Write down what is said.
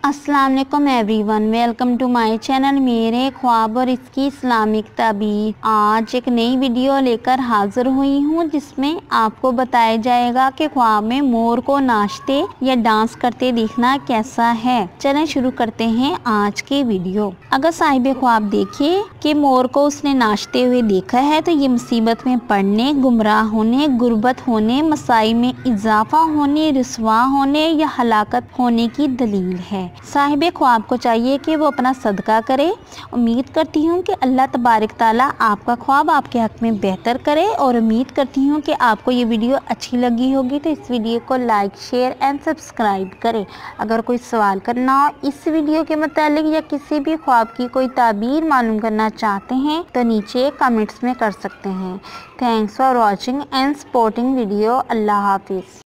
अस्सलाम वालेकुम everyone, welcome to my channel मेरे ख्वाब और इसकी इस्लामिक ताबीर। आज एक नई वीडियो लेकर हाजिर हुई हूँ जिसमें आपको बताया जाएगा कि ख्वाब में मोर को नाचते या डांस करते देखना कैसा है। चलें शुरू करते हैं आज की वीडियो। अगर साहिब ख्वाब देखे कि मोर को उसने नाचते हुए देखा है तो ये मुसीबत में पड़ने, गुमराह होने, गुर्बत होने, मसाई में इजाफा होने, रुसवा होने या हलाकत होने की दलील है। साहिब ख्वाब को चाहिए कि वो अपना सदका करे। उम्मीद करती हूँ कि अल्लाह तबारक ताला आपका ख्वाब आपके हक में बेहतर करे और उम्मीद करती हूँ कि आपको ये वीडियो अच्छी लगी होगी तो इस वीडियो को लाइक, शेयर एंड सब्सक्राइब करें। अगर कोई सवाल करना हो इस वीडियो के मुतालिक या किसी भी ख्वाब की कोई ताबीर मालूम करना चाहते हैं तो नीचे कमेंट्स में कर सकते हैं। Thanks for watching and supporting video. अल्लाह हाफिज़।